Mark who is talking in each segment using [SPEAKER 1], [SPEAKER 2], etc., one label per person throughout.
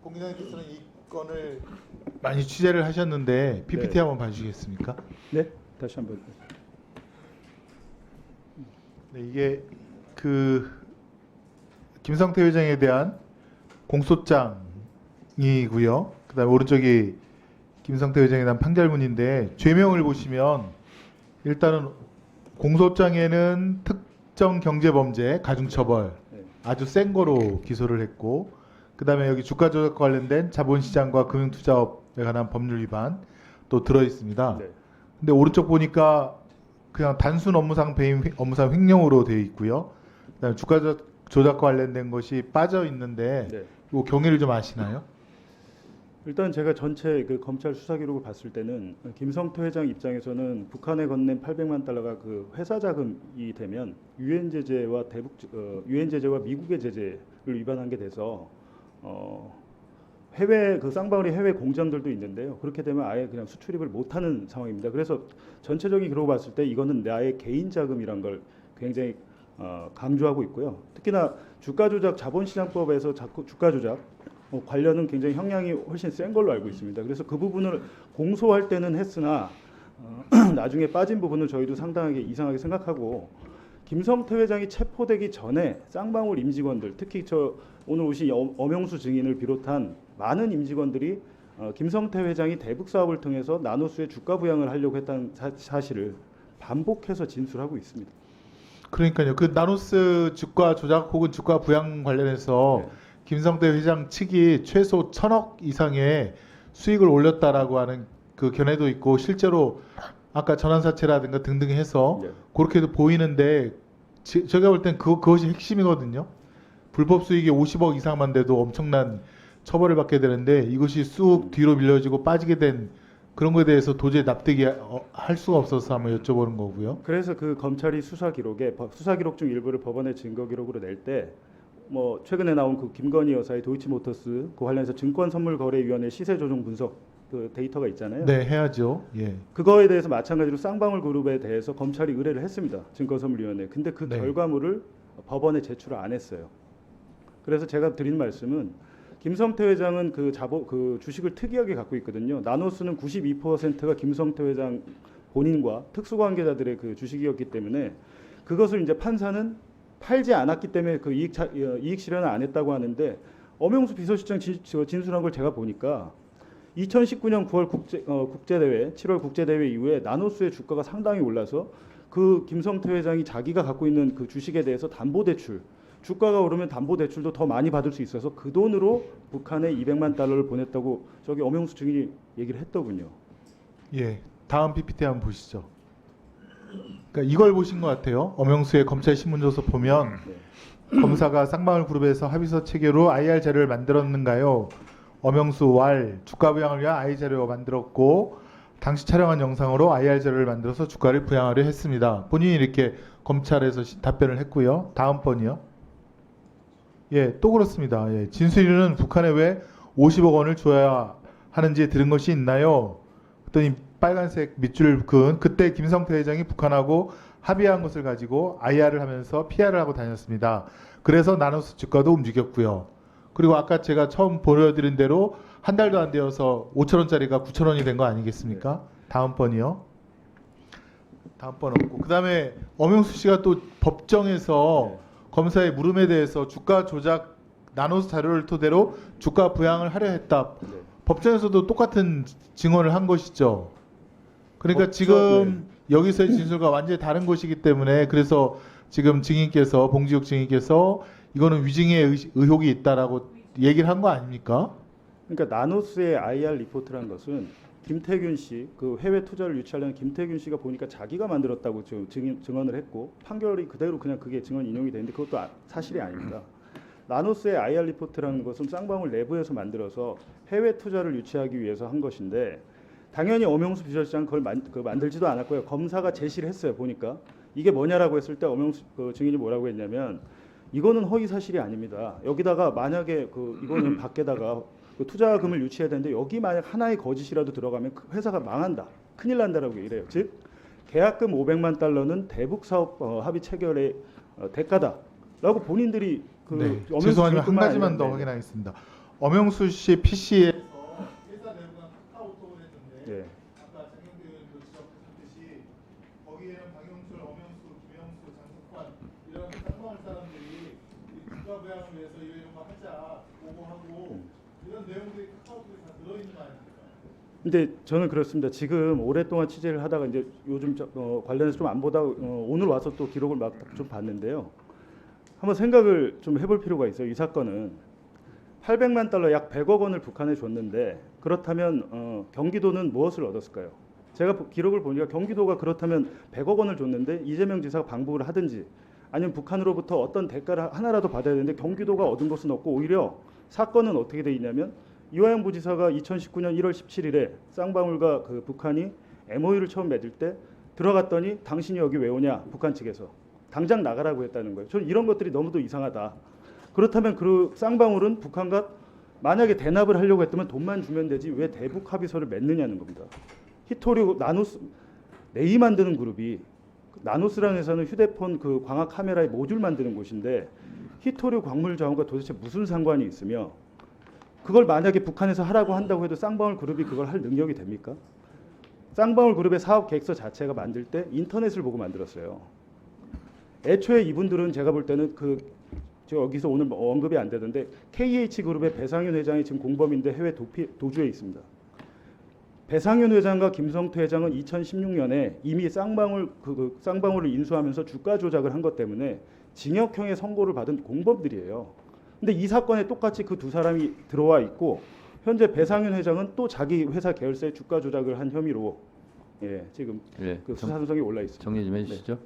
[SPEAKER 1] 봉 기자님께서는 이 건을 많이 취재를 하셨는데 PPT
[SPEAKER 2] 네.
[SPEAKER 1] 한번 봐주시겠습니까?
[SPEAKER 2] 네, 다시 한번.
[SPEAKER 1] 네, 이게 그 김성태 회장에 대한 공소장이고요. 그다음에 오른쪽이 김성태 회장에 대한 판결문인데 죄명을 보시면 일단은 공소장에는 특정 경제범죄 가중처벌
[SPEAKER 2] 네.
[SPEAKER 1] 아주 센 거로 기소를 했고, 그다음에 여기 주가 조작 관련된 자본시장과 금융투자업에 관한 법률 위반 또 들어 있습니다.
[SPEAKER 2] 네.
[SPEAKER 1] 근데 오른쪽 보니까 그냥 단순 업무상 배임 업무상 횡령으로 되어 있고요. 그다음에 주가 조작과 관련된 것이 빠져 있는데
[SPEAKER 2] 네.
[SPEAKER 1] 이 경위를 좀 아시나요?
[SPEAKER 2] 일단 제가 전체 그 검찰 수사 기록을 봤을 때는 김성태 회장 입장에서는 북한에 건넨 800만 달러가 그 회사 자금이 되면 유엔 제재와 유엔 제재와 미국의 제재를 위반한 게 돼서 해외 그 쌍방울이 해외 공장들도 있는데요. 그렇게 되면 아예 그냥 수출입을 못하는 상황입니다. 그래서 전체적인 기록을 봤을 때 이거는 나의 개인 자금이란 걸 굉장히 강조하고 있고요. 특히나 주가 조작 자본시장법에서 자꾸 주가 조작 관련은 굉장히 형량이 훨씬 센 걸로 알고 있습니다. 그래서 그 부분을 공소할 때는 했으나 나중에 빠진 부분은 저희도 상당하게 이상하게 생각하고, 김성태 회장이 체포되기 전에 쌍방울 임직원들, 특히 저 오늘 오신 엄영수 증인을 비롯한 많은 임직원들이 김성태 회장이 대북 사업을 통해서 나노수의 주가 부양을 하려고 했다는 사실을 반복해서 진술하고 있습니다.
[SPEAKER 1] 그러니까요. 그 나노스 주가 조작 혹은 주가 부양 관련해서
[SPEAKER 2] 네.
[SPEAKER 1] 김성태 회장 측이 최소 1,000억 이상의 수익을 올렸다라고 하는 그 견해도 있고, 실제로 아까 전환사채라든가 등등 해서
[SPEAKER 2] 네.
[SPEAKER 1] 그렇게도 보이는데, 제가 볼 땐 그것이 핵심이거든요. 불법 수익이 50억 이상만 돼도 엄청난 처벌을 받게 되는데 이것이 쑥 뒤로 밀려지고 빠지게 된 그런 거에 대해서 도저히 납득이 할 수가 없어서 한번 여쭤보는 거고요.
[SPEAKER 2] 그래서 그 검찰이 수사 기록 중 일부를 법원에 증거 기록으로 낼 때 뭐 최근에 나온 그 김건희 여사의 도이치모터스 그 관련해서 증권선물거래위원회 시세 조정 분석 그 데이터가 있잖아요.
[SPEAKER 1] 네, 해야죠. 예.
[SPEAKER 2] 그거에 대해서 마찬가지로 쌍방울 그룹에 대해서 검찰이 의뢰를 했습니다. 증권선물위원회. 근데 그
[SPEAKER 1] 네.
[SPEAKER 2] 결과물을 법원에 제출을 안 했어요. 그래서 제가 드린 말씀은 김성태 회장은 그 주식을 특이하게 갖고 있거든요. 나노스는 92%가 김성태 회장 본인과 특수관계자들의 그 주식이었기 때문에 그것을 이제 판사는 팔지 않았기 때문에 그 이익 실현을 안 했다고 하는데, 엄영수 비서실장 진술한 걸 제가 보니까 2019년 9월 국제대회, 7월 국제대회 이후에 나노스의 주가가 상당히 올라서 그 김성태 회장이 자기가 갖고 있는 그 주식에 대해서 담보대출, 주가가 오르면 담보대출도 더 많이 받을 수 있어서 그 돈으로 북한에 200만 달러를 보냈다고 저기 엄영수 증인이 얘기를 했더군요.
[SPEAKER 1] 예. 다음 PPT 한번 보시죠. 그러니까 이걸 보신 것 같아요. 엄영수의 검찰 신문조서 보면
[SPEAKER 2] 네.
[SPEAKER 1] 검사가 쌍방울 그룹에서 합의서 체계로 IR 자료를 만들었는가요? 엄영수 왈 주가 부양을 위한 IR 자료가 만들었고, 당시 촬영한 영상으로 IR 자료를 만들어서 주가를 부양하려 했습니다. 본인이 이렇게 검찰에서 답변을 했고요. 다음 번이요. 예, 또 그렇습니다. 예, 진술인은 북한에 왜 50억 원을 줘야 하는지 들은 것이 있나요? 그랬더니 빨간색 밑줄 그은 그때 김성태 회장이 북한하고 합의한 것을 가지고 IR을 하면서 PR을 하고 다녔습니다. 그래서 나노스 주가도 움직였고요. 그리고 아까 제가 처음 보여드린 대로 한 달도 안 되어서 5천 원짜리가 9천 원이 된 거 아니겠습니까? 다음 번이요. 다음 번 없고, 그 다음에 엄영수 씨가 또 법정에서
[SPEAKER 2] 네.
[SPEAKER 1] 검사의 물음에 대해서 주가 조작 나노스 자료를 토대로 주가 부양을 하려 했다.
[SPEAKER 2] 네.
[SPEAKER 1] 법정에서도 똑같은 증언을 한 것이죠. 그러니까
[SPEAKER 2] 법정,
[SPEAKER 1] 지금 여기서의 진술과 완전히 다른 것이기 때문에, 그래서 지금 증인께서, 봉지욱 증인께서 이거는 위증의 의혹이 있다라고 얘기를 한 거 아닙니까?
[SPEAKER 2] 그러니까 나노스의 IR 리포트라는 것은 김태균 씨, 그 해외 투자를 유치하려는 김태균 씨가 보니까 자기가 만들었다고 증언을 했고, 판결이 그대로 그냥 그게 증언 인용이 되는데 그것도 사실이 아닙니다. 나노스의 IR 리포트라는 것은 쌍방울 내부에서 만들어서 해외 투자를 유치하기 위해서 한 것인데, 당연히 엄영수 비서실장 그걸 만들지도 않았고요. 검사가 제시를 했어요. 보니까 이게 뭐냐라고 했을 때 엄영수 증인이 뭐라고 했냐면, 이거는 허위 사실이 아닙니다. 여기다가 만약에 이거는 밖에다가 투자금을 유치해야 되는데 여기 만약 하나의 거짓이라도 들어가면 그 회사가 망한다, 큰일 난다라고 얘기를 해요. 즉 계약금 500만 달러는 대북 사업 합의 체결의 대가다라고 본인들이
[SPEAKER 1] 네, 죄송하지만 한 가지만 더 확인하겠습니다. 엄영수 씨 PC에서 회사 내부가 카카오톡을 했는데
[SPEAKER 2] 예.
[SPEAKER 1] 아까 장경태 의원도 지적하셨듯이 거기에는 박영철, 엄영수, 김영수, 장석환 이런 쌍방울 사람들이 이 주가 부양을 위해서 이런 거 하자 보고하고 이런 내용들이 카카오톡에 다 들어있는 거 아닙니까?
[SPEAKER 2] 근데 저는 그렇습니다. 지금 오랫동안 취재를 하다가 이제 요즘 관련해서 좀 안 보다 오늘 와서 또 기록을 막 좀 봤는데요. 한번 생각을 좀 해볼 필요가 있어요. 이 사건은 800만 달러 약 100억 원을 북한에 줬는데 그렇다면 경기도는 무엇을 얻었을까요? 제가 기록을 보니까 경기도가 그렇다면 100억 원을 줬는데 이재명 지사가 방북을 하든지 아니면 북한으로부터 어떤 대가를 하나라도 받아야 되는데 경기도가 얻은 것은 없고 오히려 사건은 어떻게 돼 있냐면 이화영 부지사가 2019년 1월 17일에 쌍방울과 그 북한이 MOU를 처음 맺을 때 들어갔더니 당신이 여기 왜 오냐 북한 측에서 당장 나가라고 했다는 거예요. 저는 이런 것들이 너무도 이상하다. 그렇다면 그 쌍방울은 북한과 만약에 대납을 하려고 했다면 돈만 주면 되지 왜 대북 합의서를 맺느냐는 겁니다. 히토류 나노스 네이 만드는 그룹이 나노스라는 회사는 휴대폰 그 광학 카메라의 모듈 만드는 곳인데 히토류 광물 자원과 도대체 무슨 상관이 있으며 그걸 만약에 북한에서 하라고 한다고 해도 쌍방울 그룹이 그걸 할 능력이 됩니까? 쌍방울 그룹의 사업 계획서 자체가 만들 때 인터넷을 보고 만들었어요. 애초에 이분들은 제가 볼 때는 저 여기서 오늘 언급이 안 되던데 KH 그룹의 배상윤 회장이 지금 공범인데 해외 도주에 있습니다. 배상윤 회장과 김성태 회장은 2016년에 이미 쌍방울을 인수하면서 주가 조작을 한 것 때문에 징역형의 선고를 받은 공범들이에요. 근데 이 사건에 똑같이 그 두 사람이 들어와 있고 현재 배상윤 회장은 또 자기 회사 계열사의 주가 조작을 한 혐의로 지금
[SPEAKER 3] 예,
[SPEAKER 2] 그 수사 소송이 올라 있습니다.
[SPEAKER 3] 정리 좀 해주시죠.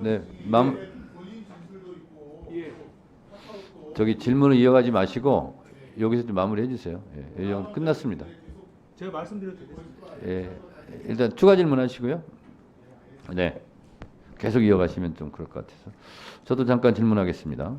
[SPEAKER 3] 네,
[SPEAKER 1] 본인 진술도 있고 카카오톡
[SPEAKER 3] 저기 질문을 이어가지 마시고 여기서 좀 마무리해 주세요. 예, 이 정도 끝났습니다.
[SPEAKER 2] 제가 말씀드려도 되겠습니다.
[SPEAKER 3] 예, 일단 추가 질문하시고요. 네, 계속 이어가시면 좀 그럴 것 같아서 저도 잠깐 질문하겠습니다.